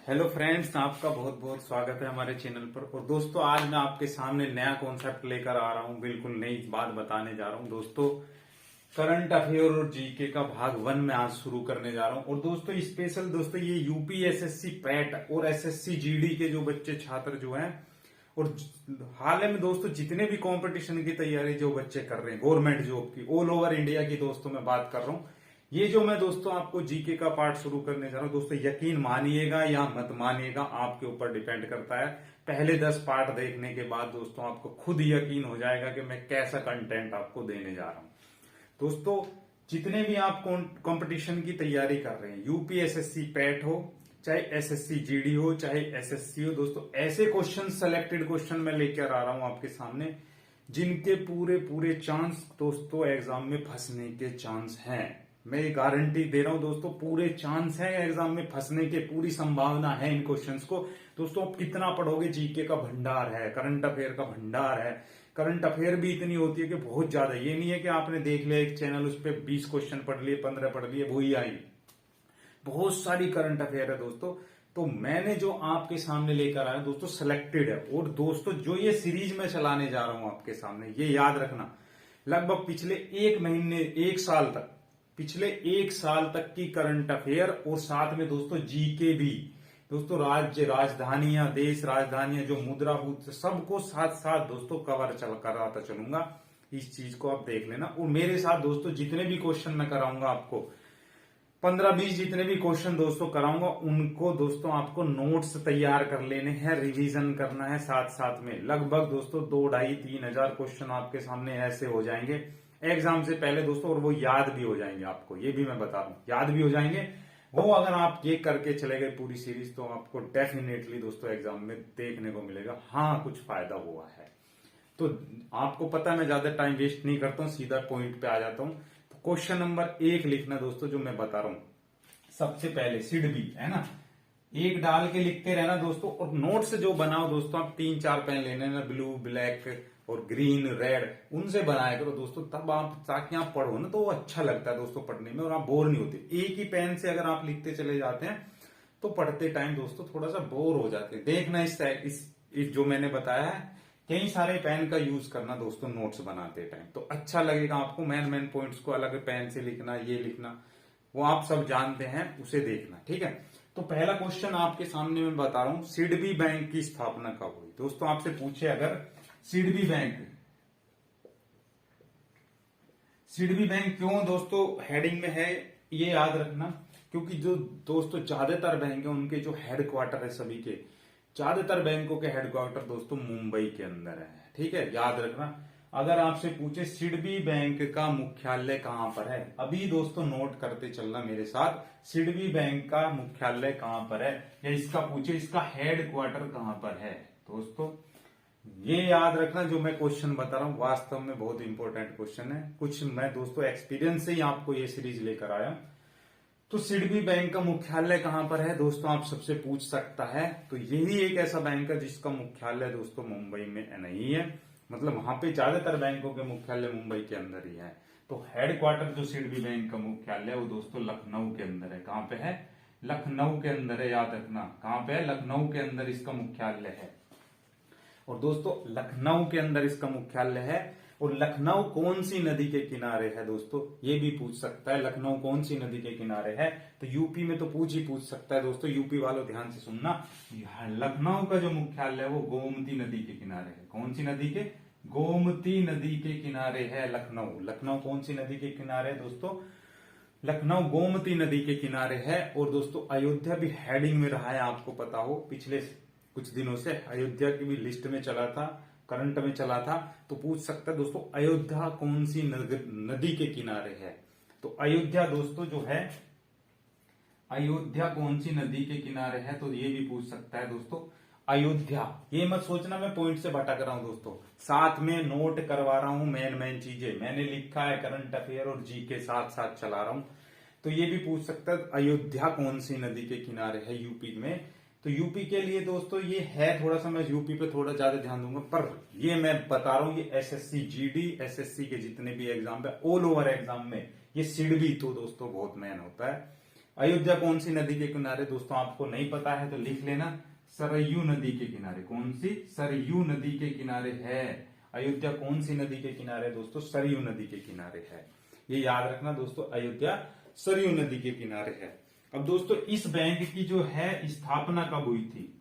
Hello friends, आपका बहुत बहुत स्वागत है हमारे चैनल पर। और दोस्तों, आज मैं आपके सामने नया कॉन्सेप्ट लेकर आ रहा हूं, बिल्कुल नई बात बताने जा रहा हूं। दोस्तों, करंट अफेयर और जीके का भाग 1 में आज शुरू करने जा रहा हूं। और दोस्तों स्पेशल ये यूपी एसएससी पैट और एसएससी जीडी के जो बच्चे छात्र जो हैं, और हाल में दोस्तों जितने भी कंपटीशन की तैयारी जो बच्चे कर रहे हैं गवर्नमेंट जॉब की ऑल ओवर इंडिया की, दोस्तों मैं बात कर रहा हूं। ये जो मैं दोस्तों आपको जीके का पार्ट शुरू करने जा रहा हूं, दोस्तों यकीन मानिएगा या मत मानिएगा, आपके ऊपर डिपेंड करता है। पहले 10 पार्ट देखने के बाद दोस्तों आपको खुद यकीन हो जाएगा कि मैं कैसा कंटेंट आपको देने जा रहा हूं। दोस्तों, जितने भी आप कंपटीशन की तैयारी कर रहे हैं, यूपीएसएससी पैट हो, चाहे एसएससी जीडी हो, चाहे एसएससी हो, दोस्तों ऐसे क्वेश्चन, सेलेक्टेड क्वेश्चन मैं लेकर आ रहा हूं आपके सामने, जिनके पूरे पूरे चांस दोस्तों एग्जाम में फंसने के चांस हैं। मैं ये गारंटी दे रहा हूं दोस्तों, पूरे चांस है एग्जाम में फंसने के, पूरी संभावना है इन क्वेश्चंस को। दोस्तों आप कितना पढ़ोगे, जीके का भंडार है, करंट अफेयर का भंडार है। करंट अफेयर भी इतनी होती है कि बहुत ज्यादा, ये नहीं है कि आपने देख लिया एक चैनल, उस पर 20 क्वेश्चन पढ़ लिए, 15 पढ़ लिए, वो ही आई। बहुत सारी करंट अफेयर है दोस्तों। तो मैंने जो आपके सामने लेकर आया दोस्तों सिलेक्टेड है। और दोस्तों जो ये सीरीज मैं चलाने जा रहा हूं आपके सामने, ये याद रखना, लगभग पिछले 1 महीने 1 साल तक, पिछले 1 साल तक की करंट अफेयर और साथ में दोस्तों जीके भी, दोस्तों राज्य राजधानियां, देश राजधानियां, जो मुद्राभूत, सबको साथ साथ दोस्तों कवर कराता चलूंगा। इस चीज को आप देख लेना। और मेरे साथ दोस्तों जितने भी क्वेश्चन मैं कराऊंगा आपको, 15-20 जितने भी क्वेश्चन दोस्तों कराऊंगा, उनको दोस्तों आपको नोट्स तैयार कर लेने हैं, रिवीजन करना है साथ साथ में। लगभग दोस्तों 2-2.5-3 हजार क्वेश्चन आपके सामने ऐसे हो जाएंगे एग्जाम से पहले दोस्तों, और वो याद भी हो जाएंगे आपको, ये भी मैं बता रहा हूं, याद भी हो जाएंगे वो। अगर आप ये करके चले गए पूरी सीरीज, तो आपको डेफिनेटली दोस्तों एग्जाम में देखने को मिलेगा, हाँ कुछ फायदा हुआ है। तो आपको पता है मैं ज्यादा टाइम वेस्ट नहीं करता हूं, सीधा पॉइंट पे आ जाता हूं। तो क्वेश्चन नंबर 1 लिखना दोस्तों, जो मैं बता रहा हूं। सबसे पहले सिडबी है ना, एक डाल के लिखते रहना दोस्तों। और नोट्स जो बनाओ दोस्तों, आप 3-4 पेन लेने ना, ब्लू, ब्लैक और ग्रीन, रेड, उनसे बनाया करो दोस्तों, तब आप, ताकि आप पढ़ो ना तो वो अच्छा लगता है दोस्तों पढ़ने में, और आप बोर नहीं होते। एक ही पेन से अगर आप लिखते चले जाते हैं तो पढ़ते टाइम दोस्तों थोड़ा सा बोर हो जाते हैं। देखना इस जो मैंने बताया है, कई सारे पेन का यूज करना दोस्तों नोट्स बनाते टाइम, तो अच्छा लगेगा आपको। मैन पॉइंट्स को अलग पेन से लिखना, ये लिखना, वो आप सब जानते हैं, उसे देखना, ठीक है। तो पहला क्वेश्चन आपके सामने मैं बता रहा हूं, सिडबी बैंक की स्थापना कब हुई। दोस्तों आपसे पूछे अगर सिडबी बैंक क्यों दोस्तों हेडिंग में है, ये याद रखना, क्योंकि जो दोस्तों ज्यादातर बैंक है उनके जो हेडक्वार्टर है, सभी के ज्यादातर बैंकों के हेडक्वार्टर दोस्तों मुंबई के अंदर है, ठीक है, याद रखना। अगर आपसे पूछे सिडबी बैंक का मुख्यालय कहां पर है, अभी दोस्तों नोट करते चलना मेरे साथ, सिडबी बैंक का मुख्यालय कहां पर है, या इसका पूछे इसका हेडक्वार्टर कहां पर है दोस्तों, ये याद रखना। जो मैं क्वेश्चन बता रहा हूं वास्तव में बहुत इंपॉर्टेंट क्वेश्चन है, कुछ मैं दोस्तों एक्सपीरियंस से ही आपको ये सीरीज लेकर आया। तो सिडबी बैंक का मुख्यालय कहां पर है दोस्तों, आप सबसे पूछ सकता है। तो यही एक ऐसा बैंक है जिसका मुख्यालय दोस्तों मुंबई में नहीं है, मतलब वहां पे ज्यादातर बैंकों के मुख्यालय मुंबई के अंदर ही है। तो हेडक्वार्टर जो सिडबी बैंक का मुख्यालय है वो दोस्तों लखनऊ के अंदर है। कहां पे है, लखनऊ के अंदर है, याद रखना कहां पे है, लखनऊ के अंदर इसका मुख्यालय है। और दोस्तों लखनऊ के अंदर इसका मुख्यालय है। और लखनऊ कौन सी नदी के किनारे है दोस्तों, ये भी पूछ सकता है, लखनऊ कौन सी नदी के किनारे है। तो यूपी में तो ही पूछ सकता है दोस्तों, यूपी वालों ध्यान से सुनना, लखनऊ का जो मुख्यालय है वो गोमती नदी के किनारे है। कौन सी नदी के, गोमती नदी के किनारे है लखनऊ। लखनऊ कौन सी नदी के किनारे है दोस्तों, लखनऊ गोमती नदी के किनारे है। और दोस्तों अयोध्या भी हेडिंग में रहा है, आपको पता हो, पिछले कुछ दिनों से अयोध्या की भी लिस्ट में चला था, करंट में चला था। तो पूछ सकता है दोस्तों अयोध्या कौन सी नदी के किनारे है। तो अयोध्या दोस्तों जो है, अयोध्या कौन सी नदी के किनारे है, तो ये भी पूछ सकता है दोस्तों अयोध्या। ये मत सोचना मैं पॉइंट से भटक रहा हूं दोस्तों, साथ में नोट करवा रहा हूं, मेन चीजें मैंने लिखा है, करंट अफेयर और जी के साथ साथ चला रहा हूं। तो ये भी पूछ सकता है अयोध्या कौन सी नदी के किनारे है यूपी में। तो यूपी के लिए दोस्तों ये है, थोड़ा सा मैं यूपी पे थोड़ा ज्यादा ध्यान दूंगा, पर ये मैं बता रहा हूं, ये एसएससी जीडी, एसएससी के जितने भी एग्जाम है, ऑल ओवर एग्जाम में ये सिडबी तो दोस्तों बहुत मेन होता है। अयोध्या कौन सी नदी के किनारे? दोस्तों आपको नहीं पता है तो लिख लेना, सरयू नदी के किनारे। कौन सी? सरयू नदी के किनारे है। अयोध्या कौन सी नदी के किनारे? दोस्तों सरयू नदी के किनारे है। ये याद रखना दोस्तों, अयोध्या सरयू नदी के किनारे है। अब दोस्तों इस बैंक की जो है स्थापना कब हुई थी?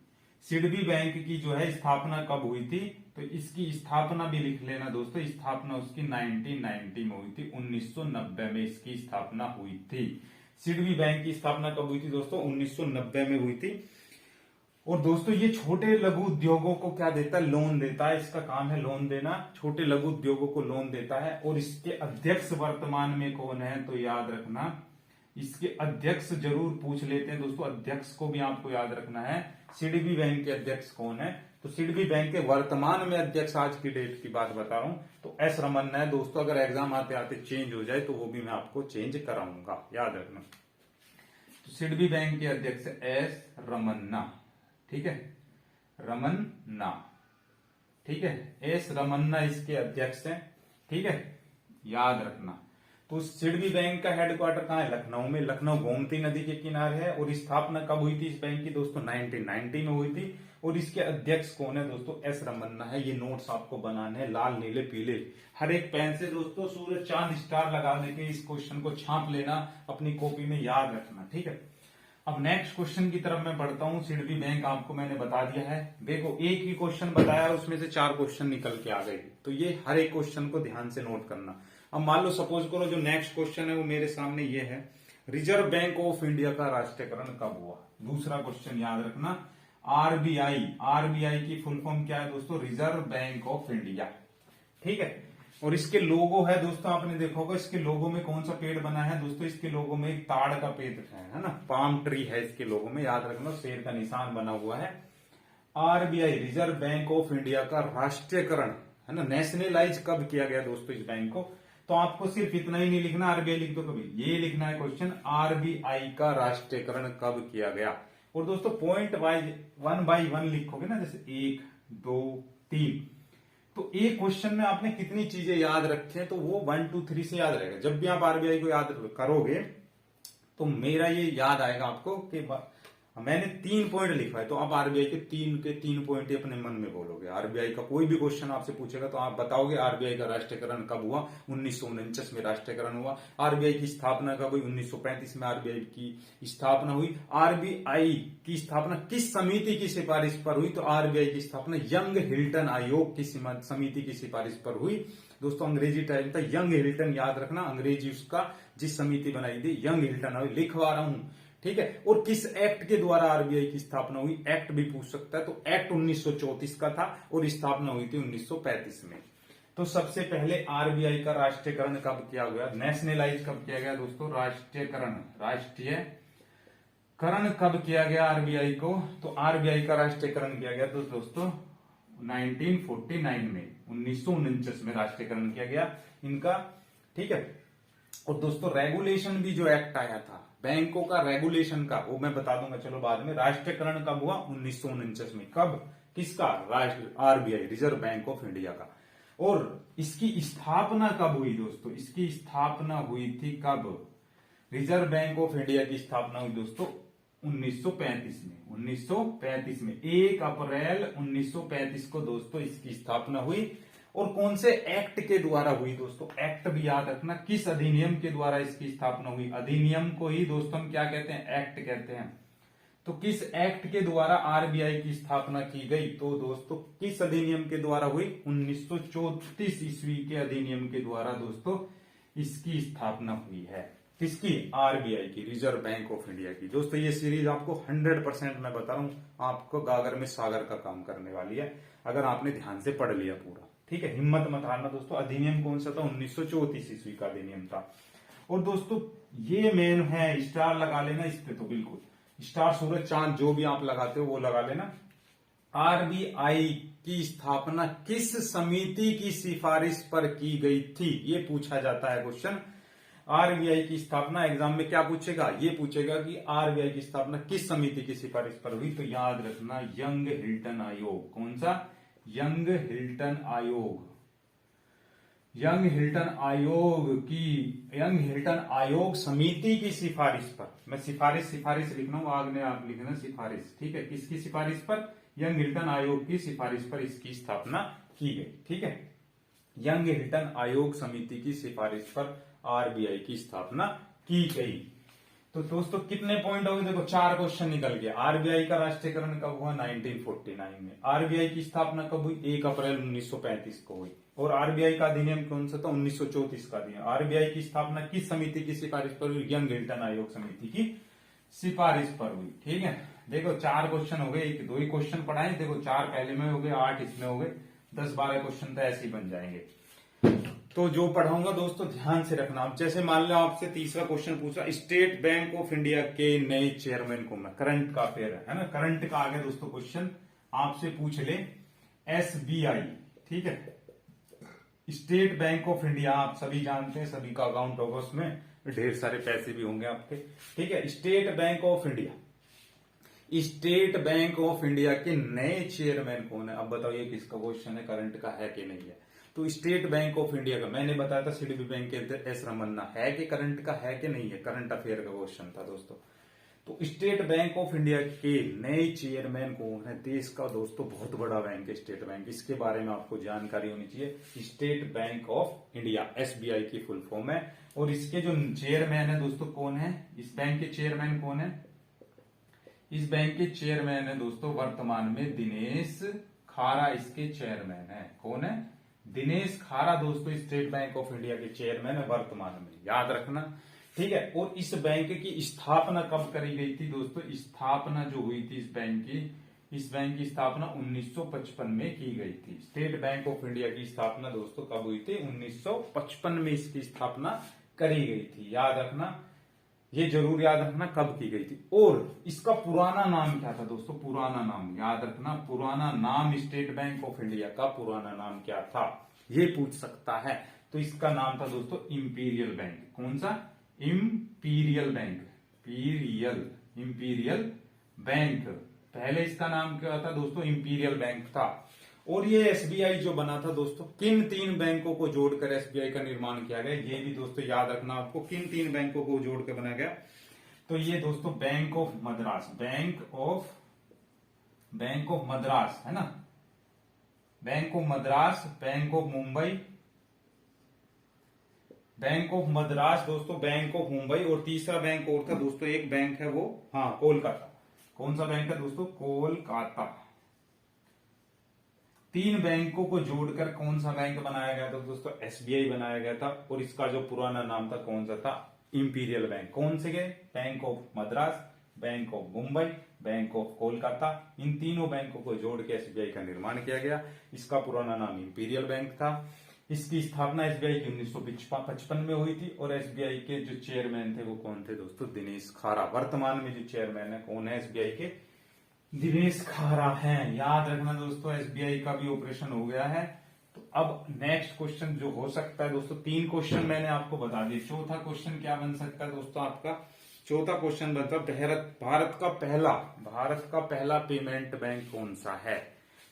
सिडबी बैंक की जो है स्थापना कब हुई थी? तो इसकी स्थापना भी लिख लेना दोस्तों, स्थापना उसकी 1990 में हुई थी। 1990 में इसकी स्थापना हुई थी। सिडबी बैंक की स्थापना कब हुई थी दोस्तों? 1990 में हुई थी। और दोस्तों ये छोटे लघु उद्योगों को क्या देता है? लोन देता है। इसका काम है लोन देना, छोटे लघु उद्योगों को लोन देता है। और इसके अध्यक्ष वर्तमान में कौन है? तो याद रखना, इसके अध्यक्ष जरूर पूछ लेते हैं दोस्तों, अध्यक्ष को भी आपको याद रखना है। सिडबी बैंक के अध्यक्ष कौन है? तो सिडबी बैंक के वर्तमान में अध्यक्ष, आज की डेट की बात बता रहा हूं, तो एस रमन्ना है दोस्तों। अगर एग्जाम आते आते चेंज हो जाए तो वो भी मैं आपको चेंज कराऊंगा, याद रखना। तो सिडबी बैंक के अध्यक्ष एस रमन्ना, ठीक है, रमन्ना, ठीक है, एस रमन्ना इसके अध्यक्ष हैं, ठीक है, याद रखना। तो सिडबी बैंक का हेडक्वार्टर कहाँ है? लखनऊ में। लखनऊ गोमती नदी के किनारे है। और स्थापना कब हुई थी इस बैंक की दोस्तों? 1990 में हुई थी। और इसके अध्यक्ष कौन है दोस्तों? एस रमन्ना है। ये नोट्स आपको बनाने हैं लाल नीले पीले, हर एक पेन से दोस्तों सूरज चांद स्टार लगा देके इस क्वेश्चन को छाप लेना, अपनी कॉपी में याद रखना, ठीक है। अब नेक्स्ट क्वेश्चन की तरफ मैं बढ़ता हूं। सिडबी बैंक आपको मैंने बता दिया है। देखो एक ही क्वेश्चन बताया, उसमें से 4 क्वेश्चन निकल के आ गए। तो ये हर एक क्वेश्चन को ध्यान से नोट करना। अब मान लो सपोज करो जो नेक्स्ट क्वेश्चन है वो मेरे सामने ये है, रिजर्व बैंक ऑफ इंडिया का राष्ट्रीयकरण कब हुआ? दूसरा क्वेश्चन याद रखना, आरबीआई, आरबीआई की फुल फॉर्म क्या है दोस्तों? रिजर्व बैंक ऑफ इंडिया, ठीक है। और इसके लोगो है दोस्तों, आपने देखा होगा इसके लोगो में कौन सा पेड़ बना है दोस्तों? इसके लोगो में एक ताड़ का पेड़ है ना, पाम ट्री है इसके लोगो में, याद रखना, शेर का निशान बना हुआ है। RBI, reserve bank of India का राष्ट्रीयकरण है ना, नेशनलाइज कब किया गया दोस्तों इस बैंक को? तो आपको सिर्फ इतना ही नहीं लिखना, आरबीआई लिख दो कभी, ये लिखना है क्वेश्चन, आरबीआई का राष्ट्रीयकरण कब किया गया। और दोस्तों पॉइंट वाइज 1 बाई 1 लिखोगे ना, जैसे 1 2 3, तो एक क्वेश्चन में आपने कितनी चीजें याद रखी हैं, तो वो 1 2 3 से याद रहेगा। जब भी आप आरबीआई को याद करोगे तो मेरा ये याद आएगा आपको कि मैंने 3 पॉइंट लिखा है, तो आप आरबीआई के 3 पॉइंट ही अपने मन में बोलोगे। आरबीआई का कोई भी क्वेश्चन आपसे पूछेगा तो आप बताओगे आरबीआई का राष्ट्रीयकरण कब हुआ? 1949 में राष्ट्रीयकरण हुआ। आरबीआई की स्थापना कब हुई? 1935 में आरबीआई की स्थापना हुई। आरबीआई की स्थापना किस समिति की सिफारिश पर हुई? तो आरबीआई की स्थापना यंग हिल्टन आयोग की समिति की सिफारिश पर हुई। दोस्तों अंग्रेजी टाइम था, यंग हिल्टन, याद रखना, अंग्रेजी उसका जिस समिति बनाई थी यंग हिल्टन आयोग, लिखवा रहा हूं, ठीक है। और किस एक्ट के द्वारा आरबीआई की स्थापना हुई? एक्ट भी पूछ सकता है, तो एक्ट 1934 का था और स्थापना हुई थी 1935 में। तो सबसे पहले आरबीआई का राष्ट्रीयकरण कब किया गया? नेशनलाइज कब किया गया दोस्तों? राष्ट्रीयकरण, राष्ट्रीयकरण कब किया गया आरबीआई को? तो आरबीआई का राष्ट्रीयकरण किया गया तो दोस्तों 1949 में, 1949 में राष्ट्रीयकरण किया गया इनका, ठीक है। और दोस्तों रेगुलेशन भी जो एक्ट आया था बैंकों का रेगुलेशन का, वो मैं बता दूंगा चलो बाद में। राष्ट्रीयकरण कब हुआ? 1949 में। कब? किसका? RBI, reserve bank of India का। और इसकी स्थापना कब हुई दोस्तों? इसकी स्थापना हुई थी कब? रिजर्व बैंक ऑफ इंडिया की स्थापना हुई दोस्तों 1935 में। 1935 में 1 अप्रैल 1935 को दोस्तों इसकी स्थापना हुई। और कौन से एक्ट के द्वारा हुई दोस्तों? एक्ट भी याद रखना, किस अधिनियम के द्वारा इसकी स्थापना हुई? अधिनियम को ही दोस्तों हम क्या कहते हैं? एक्ट कहते हैं। तो किस एक्ट के द्वारा आरबीआई की स्थापना की गई? तो दोस्तों किस अधिनियम के द्वारा हुई? 1934 ईस्वी के अधिनियम के द्वारा दोस्तों इसकी स्थापना हुई है। किसकी? आरबीआई की, रिजर्व बैंक ऑफ इंडिया की। दोस्तों ये सीरीज आपको 100% मैं बता रहा हूं, आपको गागर में सागर का काम करने वाली है अगर आपने ध्यान से पढ़ लिया पूरा, ठीक है। हिम्मत मत हारना दोस्तों। अधिनियम कौन सा था? 1934 ईस्वी का अधिनियम था। और दोस्तों ये मेन है, स्टार लगा लेना इस पे, तो बिल्कुल स्टार, सूरज, चांद, जो भी आप लगाते हो वो लगा लेना। आरबीआई की स्थापना किस समिति की सिफारिश पर की गई थी? ये पूछा जाता है क्वेश्चन। आरबीआई की स्थापना एग्जाम में क्या पूछेगा? ये पूछेगा कि आरबीआई की स्थापना किस समिति की सिफारिश पर हुई? तो याद रखना यंग हिल्टन आयोग। कौन सा? यंग हिल्टन आयोग, यंग हिल्टन आयोग समिति की सिफारिश पर, मैं सिफारिश लिख रहा हूं, आगे आप लिखना सिफारिश, ठीक है, किसकी सिफारिश पर, यंग हिल्टन आयोग की सिफारिश पर इसकी स्थापना की गई, ठीक है, यंग हिल्टन आयोग समिति की सिफारिश पर आरबीआई की स्थापना की गई। तो दोस्तों कितने पॉइंट हो गए, देखो 4 क्वेश्चन निकल गए। आरबीआई का राष्ट्रीयकरण कब हुआ, 1949 में। आरबीआई की स्थापना कब हुई, 1 अप्रैल 1935 को हुई। और आरबीआई का अधिनियम कौन सा था, 1934 का अधिनियम। आरबीआई की स्थापना किस समिति की सिफारिश पर हुई, यंग हिल्टन आयोग समिति की सिफारिश पर हुई, ठीक है। देखो 4 क्वेश्चन हो गए, 1-2 ही क्वेश्चन पढ़ाए, देखो 4 पहले में हो गए, 8 इसमें हो गए, 10-12 क्वेश्चन तो ऐसे ही बन जाएंगे। तो जो पढ़ाऊंगा दोस्तों ध्यान से रखना। अब जैसे मान लो आपसे तीसरा क्वेश्चन पूछा, स्टेट बैंक ऑफ इंडिया के नए चेयरमैन कौन है, करंट का अफेयर है ना, करंट का आगे दोस्तों क्वेश्चन आपसे पूछ ले, एसबीआई, ठीक है, स्टेट बैंक ऑफ इंडिया आप सभी जानते हैं, सभी का अकाउंट होगा, उसमें ढेर सारे पैसे भी होंगे आपके, ठीक है। State bank of India, state bank of India के नए चेयरमैन कौन है, अब बताइए किसका क्वेश्चन है, करंट का है कि नहीं है। तो स्टेट बैंक ऑफ इंडिया का मैंने बताया था, सिडबी बैंक के एस रमन्ना, है कि करंट का है कि नहीं है, करंट अफेयर का क्वेश्चन था दोस्तों। तो स्टेट बैंक ऑफ इंडिया के नए चेयरमैन कौन है, देश का दोस्तों बहुत बड़ा बैंक है स्टेट बैंक, इसके बारे में आपको जानकारी होनी चाहिए। State bank of India SBI की फुल फॉर्म है। और इसके जो चेयरमैन है दोस्तों कौन है, इस बैंक के चेयरमैन कौन है, इस बैंक के चेयरमैन है दोस्तों वर्तमान में दिनेश खारा, इसके चेयरमैन है, कौन है, दिनेश खारा दोस्तों स्टेट बैंक ऑफ इंडिया के चेयरमैन है वर्तमान में, याद रखना, ठीक है। और इस बैंक की स्थापना कब करी गई थी दोस्तों, स्थापना जो हुई थी इस बैंक की स्थापना 1955 में की गई थी। स्टेट बैंक ऑफ इंडिया की स्थापना दोस्तों कब हुई थी, 1955 में इसकी स्थापना करी गई थी, याद रखना, ये जरूर याद रखना कब की गई थी। और इसका पुराना नाम क्या था दोस्तों, पुराना नाम याद रखना, पुराना नाम स्टेट बैंक ऑफ इंडिया का पुराना नाम क्या था, ये पूछ सकता है। तो इसका नाम था दोस्तों इंपीरियल बैंक, कौन सा, इंपीरियल बैंक, इंपीरियल बैंक, पहले इसका नाम क्या था दोस्तों, इंपीरियल बैंक था। और ये एसबीआई जो बना था दोस्तों, किन 3 बैंकों को जोड़कर एसबीआई का निर्माण किया गया, ये भी दोस्तों याद रखना आपको, किन 3 बैंकों को जोड़कर बनाया गया। तो ये दोस्तों bank of Madras, bank of Madras है ना, bank of Madras, bank of Mumbai, bank of Madras दोस्तों, बैंक ऑफ मुंबई, और तीसरा बैंक और था दोस्तों, एक बैंक है वो, हाँ कोलकाता, कौन सा बैंक है दोस्तों, कोलकाता। 3 बैंकों को जोड़कर कौन सा बैंक बनाया गया था दोस्तों, एसबीआई बनाया गया था। और इसका जो पुराना नाम था कौन सा था, इंपीरियल बैंक। कौन से गए, bank of Madras, bank of Mumbai, bank of Kolkata, इन तीनों बैंकों को जोड़ के एसबीआई का निर्माण किया गया। इसका पुराना नाम इंपीरियल बैंक था। इसकी स्थापना एसबीआई की 1955 में हुई थी। और एसबीआई के जो चेयरमैन थे वो कौन थे दोस्तों, दिनेश खारा। वर्तमान में जो चेयरमैन है कौन है एसबीआई के, दिनेश खारा है, याद रखना दोस्तों। एसबीआई का भी ऑपरेशन हो गया है। तो अब नेक्स्ट क्वेश्चन जो हो सकता है दोस्तों, 3 क्वेश्चन मैंने आपको बता दिए। चौथा क्वेश्चन क्या बन सकता है दोस्तों, आपका चौथा क्वेश्चन बनता है भारत का पहला पेमेंट बैंक कौन सा है।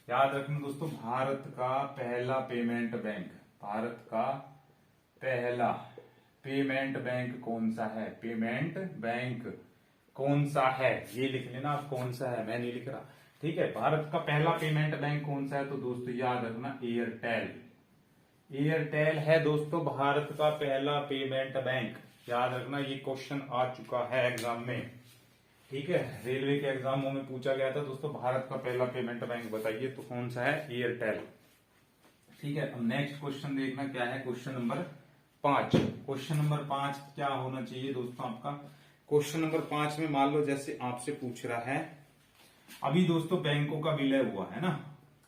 याद रखना दोस्तों, भारत का पहला पेमेंट बैंक कौन सा है, पेमेंट बैंक कौन सा है, ये लिख लेना आप, कौन सा है, मैं नहीं लिख रहा, ठीक है। भारत का पहला पेमेंट बैंक कौन सा है, तो दोस्तों याद रखना एयरटेल है दोस्तों, भारत का पहला पेमेंट बैंक। याद रखना, ये क्वेश्चन आ चुका है एग्जाम में, ठीक है, रेलवे के एग्जामों में पूछा गया था दोस्तों, भारत का पहला पेमेंट बैंक बताइए, तो कौन सा है, एयरटेल, ठीक है। अब नेक्स्ट क्वेश्चन देखना क्या है, क्वेश्चन नंबर 5। क्वेश्चन नंबर 5 क्या होना चाहिए दोस्तों आपका, क्वेश्चन नंबर 5 में मान लो जैसे आपसे पूछ रहा है, अभी दोस्तों बैंकों का विलय हुआ है ना,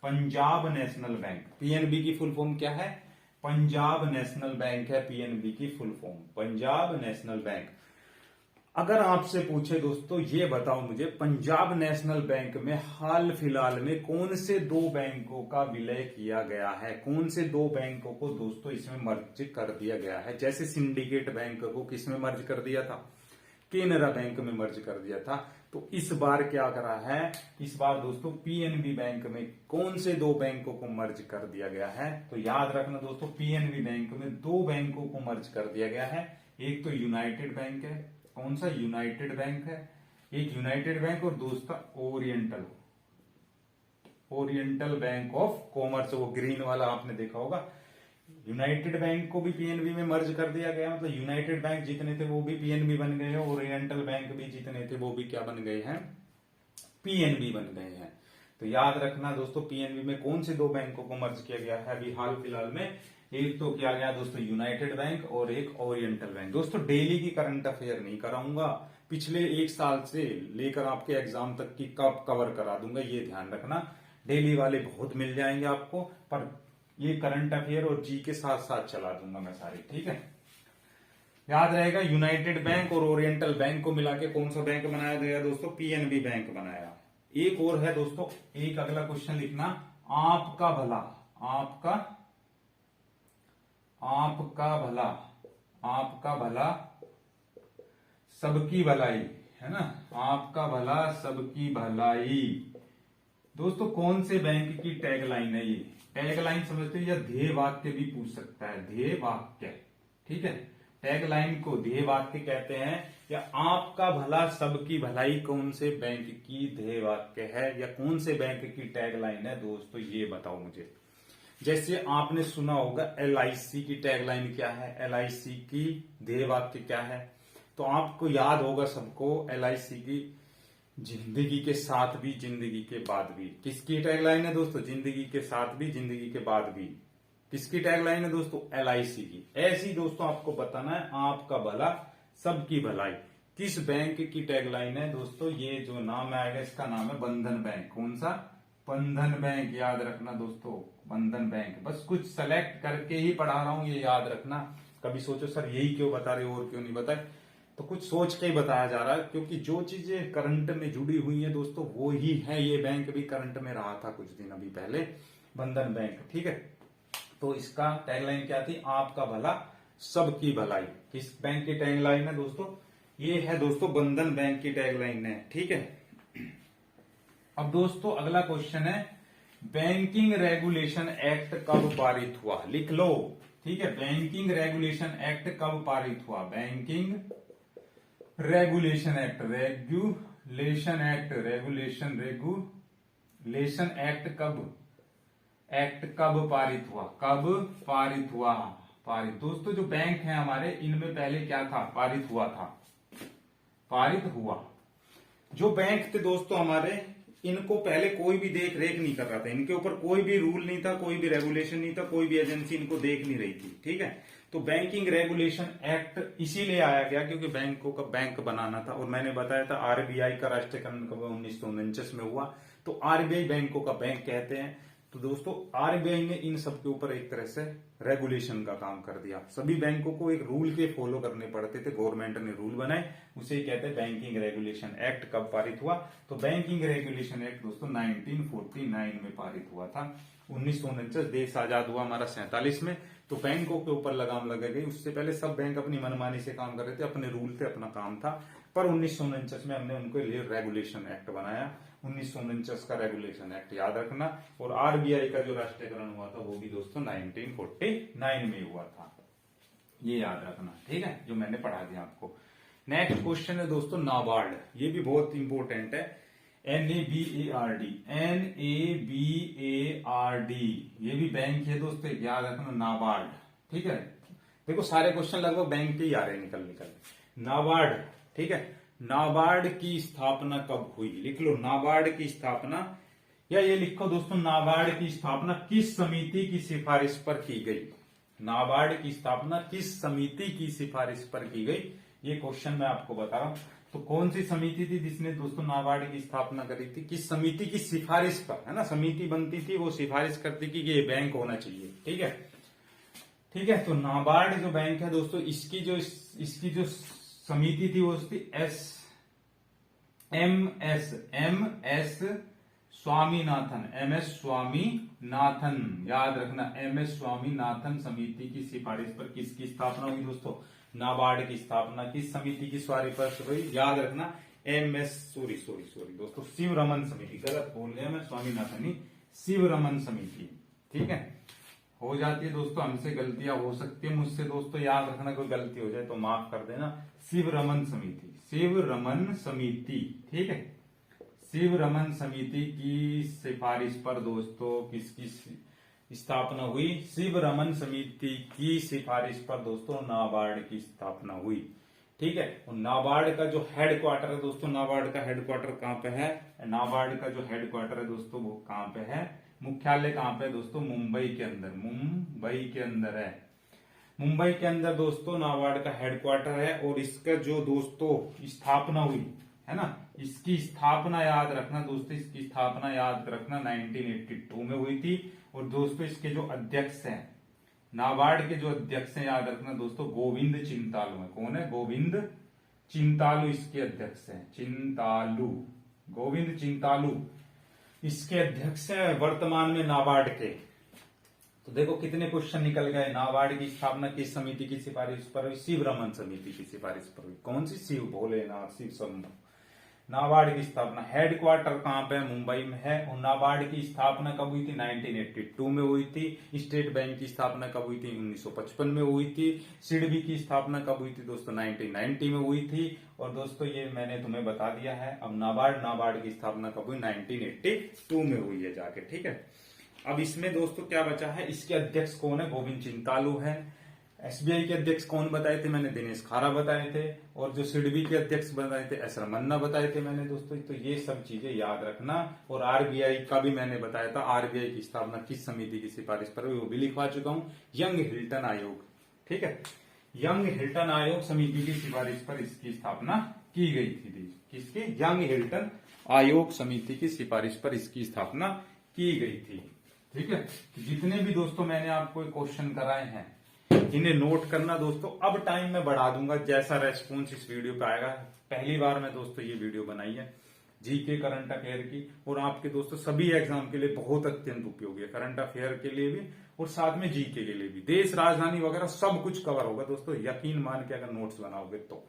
पंजाब नेशनल बैंक, पीएनबी की फुल फॉर्म क्या है, पंजाब नेशनल बैंक है पीएनबी की full form, Punjab national bank. अगर आपसे पूछे दोस्तों ये बताओ मुझे, पंजाब नेशनल बैंक में हाल फिलहाल में कौन से 2 बैंकों का विलय किया गया है, कौन से 2 बैंकों को दोस्तों इसमें मर्ज कर दिया गया है। जैसे सिंडिकेट बैंक को किसमें मर्ज कर दिया था, केनरा बैंक में मर्ज कर दिया था। तो इस बार क्या करा है, इस बार दोस्तों पीएनबी बैंक में कौन से दो बैंकों को मर्ज कर दिया गया है? तो याद रखना दोस्तों, पीएनबी बैंक में दो बैंकों को मर्ज कर दिया गया है। एक तो यूनाइटेड बैंक है, कौन सा? यूनाइटेड बैंक है, एक यूनाइटेड बैंक, और दूसरा ओरिएंटल बैंक ऑफ कॉमर्स, वो ग्रीन वाला आपने देखा होगा। यूनाइटेड बैंक को भी पीएनबी में मर्ज कर दिया गया, मतलब यूनाइटेड बैंक जितने थे वो भी पीएनबी बन गए हैं, ओरिएंटल बैंक भी जितने थे वो भी क्या बन गए हैं? पीएनबी बन गए हैं। तो याद रखना दोस्तों, पीएनबी में कौन से दो बैंकों को मर्ज किया गया है अभी हाल फिलहाल में? एक तो किया गया दोस्तों यूनाइटेड बैंक और एक ओरिएंटल बैंक। दोस्तों डेली की करंट अफेयर नहीं कराऊंगा, पिछले एक साल से लेकर आपके एग्जाम तक की कब कवर करा दूंगा, ये ध्यान रखना। डेली वाले बहुत मिल जाएंगे आपको, पर ये करंट अफेयर और जी के साथ साथ चला दूंगा मैं सारे, ठीक है? याद रहेगा, यूनाइटेड बैंक और ओरिएंटल बैंक को मिला के कौन सा बैंक बनाया गया दोस्तों? पीएनबी बैंक बनाया। एक और है दोस्तों, एक अगला क्वेश्चन लिखना, आपका भला, आपका भला सबकी भलाई, है ना? आपका भला सबकी भलाई। दोस्तों कौन से बैंक की टैगलाइन है ये? टैगलाइन समझते हो या ध्येय वाक्य भी पूछ सकता है, ध्येय वाक्य, ठीक है? टैगलाइन को ध्येय वाक्य कहते हैं, या आपका भला सबकी भलाई कौन से बैंक की ध्येय वाक्य है या कौन से बैंक की टैगलाइन है दोस्तों, ये बताओ मुझे। जैसे आपने सुना होगा एलआईसी की टैगलाइन क्या है, एलआईसी की ध्येय वाक्य क्या है? तो आपको याद होगा सबको एलआईसी की, जिंदगी के साथ भी जिंदगी के बाद भी। किसकी टैगलाइन है दोस्तों? जिंदगी के साथ भी जिंदगी के बाद भी। किसकी टैगलाइन है दोस्तों? एलआईसी की। ऐसी दोस्तों आपको बताना है, आपका भला सबकी भलाई किस बैंक की टैगलाइन है दोस्तों? ये जो नाम आएगा इसका नाम है बंधन बैंक। कौन सा? बंधन बैंक। याद रखना दोस्तों, बंधन बैंक। बस कुछ सेलेक्ट करके ही पढ़ा रहा हूं, ये याद रखना। कभी सोचो सर यही क्यों बता रहे हो और क्यों नहीं बताए, तो कुछ सोच के ही बताया जा रहा है, क्योंकि जो चीजें करंट में जुड़ी हुई है दोस्तों वो ही है। ये बैंक भी करंट में रहा था कुछ दिन अभी पहले, बंधन बैंक, ठीक है? तो इसका टैगलाइन क्या थी? आपका भला सबकी भलाई। किस बैंक की टैगलाइन है दोस्तों? ये है दोस्तों बंधन बैंक की टैगलाइन है, ठीक है? अब दोस्तों अगला क्वेश्चन है, बैंकिंग रेगुलेशन एक्ट कब पारित हुआ? लिख लो, ठीक है? बैंकिंग रेगुलेशन एक्ट कब पारित हुआ? Banking regulation act, regulation act कब पारित हुआ? कब पारित हुआ? पारित दोस्तों जो बैंक है हमारे, इनमें पहले क्या था? पारित हुआ। जो बैंक थे दोस्तों हमारे, इनको पहले कोई भी देख रेख नहीं कर रहा था, इनके ऊपर कोई भी रूल नहीं था, कोई भी रेगुलेशन नहीं था, कोई भी एजेंसी इनको देख नहीं रही थी, ठीक है? तो बैंकिंग रेगुलेशन एक्ट इसीलिए आया गया क्योंकि बैंकों का बैंक बनाना था। और मैंने बताया था आरबीआई का राष्ट्रीयकरण कब 1949 में हुआ, तो आरबीआई बैंकों का बैंक कहते हैं। तो दोस्तों आरबीआई ने इन सब के ऊपर एक तरह से रेगुलेशन का काम कर दिया। सभी बैंकों को एक रूल के फॉलो करने पड़ते थे, गवर्नमेंट ने रूल बनाए, उसे ही कहते हैं बैंकिंग रेगुलेशन एक्ट। कब पारित हुआ? तो बैंकिंग रेगुलेशन एक्ट दोस्तों 1949 में पारित हुआ था। 1949, देश आजाद हुआ हमारा 47 में, तो बैंकों के ऊपर लगाम लगा गई। उससे पहले सब बैंक अपनी मनमानी से काम कर रहे थे, अपने रूल थे, अपना काम था। पर 1949 में हमने उनके लिए रेगुलेशन एक्ट बनाया। 1949 का रेगुलेशन एक्ट याद रखना। और आरबीआई का जो राष्ट्रीयकरण हुआ था वो भी दोस्तों 1949 में हुआ था, ये याद रखना, ठीक है? जो मैंने पढ़ा दिया आपको। नेक्स्ट क्वेश्चन है दोस्तों नाबार्ड, ये भी बहुत इंपॉर्टेंट है। NABARD, ये भी बैंक है दोस्तों, याद रखना, नाबार्ड, ठीक है? देखो सारे क्वेश्चन लगभग बैंक के ही आ रहे हैं निकल। नाबार्ड, ठीक है? नाबार्ड की स्थापना कब हुई? लिख लो, नाबार्ड की स्थापना, या ये लिखो दोस्तों, नाबार्ड की स्थापना किस समिति की सिफारिश पर की गई? नाबार्ड की स्थापना किस समिति की सिफारिश पर की गई? ये क्वेश्चन मैं आपको बता रहा हूं। तो कौन सी समिति थी जिसने दोस्तों नाबार्ड की स्थापना करी थी? किस समिति की सिफारिश पर, है ना? समिति बनती थी, वो सिफारिश करती थी कि ये बैंक होना चाहिए, ठीक है? ठीक है, तो नाबार्ड जो बैंक है दोस्तों, इसकी जो समिति थी वो थी MS स्वामीनाथन, याद रखना, MS स्वामीनाथन समिति की सिफारिश पर किसकी स्थापना हुई दोस्तों? नाबार्ड की स्थापना किस समिति की सिफारिश पर हुई? याद रखना सॉरी दोस्तों, शिव रमन समिति, गलत बोल गया मैं, स्वामीनाथन नहीं, शिव रमन समिति। ठीक है, हो जाती है दोस्तों, हमसे गलतियां हो सकती है, मुझसे दोस्तों याद रखना, कोई गलती हो जाए तो माफ कर देना। शिव रमन समिति, शिव रमन समिति, ठीक है। शिव रमन समिति की सिफारिश पर दोस्तों किसकी स्थापना हुई? शिव रमन समिति की सिफारिश पर दोस्तों नाबार्ड की स्थापना हुई। ठीक है, और नाबार्ड का जो हेड क्वार्टर है दोस्तों, नाबार्ड का हेड क्वार्टर कहाँ पे है? नाबार्ड का जो हेड क्वार्टर है दोस्तों वो कहाँ पे है? मुख्यालय कहाँ पे है दोस्तों? मुंबई के अंदर, मुंबई के अंदर है। मुंबई के अंदर दोस्तों नाबार्ड का हेड क्वार्टर है। और इसका जो दोस्तों स्थापना हुई है ना, इसकी स्थापना याद रखना दोस्तों, इसकी स्थापना याद रखना 1982 में हुई थी। और दोस्तों इसके जो अध्यक्ष हैं, नाबार्ड के जो अध्यक्ष हैं, याद रखना दोस्तों, गोविंद चिंतालू है। कौन है? गोविंद चिंतालू इसके अध्यक्ष हैं। चिंतालू, गोविंद चिंतालू इसके अध्यक्ष हैं वर्तमान में नाबार्ड के। तो देखो कितने क्वेश्चन निकल गए। नाबार्ड की स्थापना किस समिति की सिफारिश पर हुई? शिव रमन समिति की सिफारिश पर हुई। कौन सी? शिव भोलेनाथ, शिव शंभू। नाबार्ड की स्थापना, हेड क्वार्टर कहां पे? मुंबई में है। और नाबार्ड की स्थापना कब हुई थी? 1982 में हुई थी। स्टेट बैंक की स्थापना कब हुई थी? 1955 में हुई थी। सिडबी की स्थापना कब हुई थी दोस्तों? 1990 में हुई थी। और दोस्तों ये मैंने तुम्हें बता दिया है। अब नाबार्ड की स्थापना कब हुई? 1982 में हुई है जाके। ठीक है, अब इसमें दोस्तों क्या बचा है? इसके अध्यक्ष कौन है? गोविंद चिंतालू है। एसबीआई के अध्यक्ष कौन बताए थे? मैंने दिनेश खारा बताए थे। और जो सिडबी के अध्यक्ष बताए थे एस रमन्ना बताए थे मैंने दोस्तों। तो ये सब चीजें याद रखना। और आरबीआई का भी मैंने बताया था, आरबीआई की स्थापना किस समिति की सिफारिश पर हुई वो भी लिखवा चुका हूं, यंग हिल्टन आयोग। ठीक है, यंग हिल्टन आयोग समिति की सिफारिश पर इसकी स्थापना की गई थी। किसकी? यंग हिल्टन आयोग समिति की सिफारिश पर इसकी स्थापना की गई थी। ठीक है, जितने भी दोस्तों मैंने आपको क्वेश्चन कराए हैं इन्हें नोट करना दोस्तों। अब टाइम मैं बढ़ा दूंगा जैसा रेस्पॉन्स इस वीडियो पे आएगा। पहली बार मैं दोस्तों ये वीडियो बनाई है जीके करंट अफेयर की, और आपके दोस्तों सभी एग्जाम के लिए बहुत अत्यंत उपयोगी है। करंट अफेयर के लिए भी और साथ में जीके के लिए भी, देश राजधानी वगैरह सब कुछ कवर होगा दोस्तों, यकीन मान के अगर नोट्स बनाओगे तो।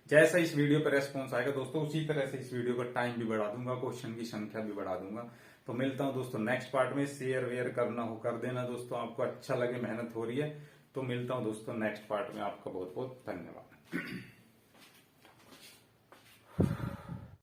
जैसा इस वीडियो पर रेस्पॉन्स आएगा दोस्तों उसी तरह से इस वीडियो का टाइम भी बढ़ा दूंगा, क्वेश्चन की संख्या भी बढ़ा दूंगा। तो मिलता हूं दोस्तों नेक्स्ट पार्ट में। शेयर वेयर करना हो कर देना दोस्तों, आपको अच्छा लगे, मेहनत हो रही है तो। मिलता हूं दोस्तों नेक्स्ट पार्ट में। आपका बहुत बहुत धन्यवाद।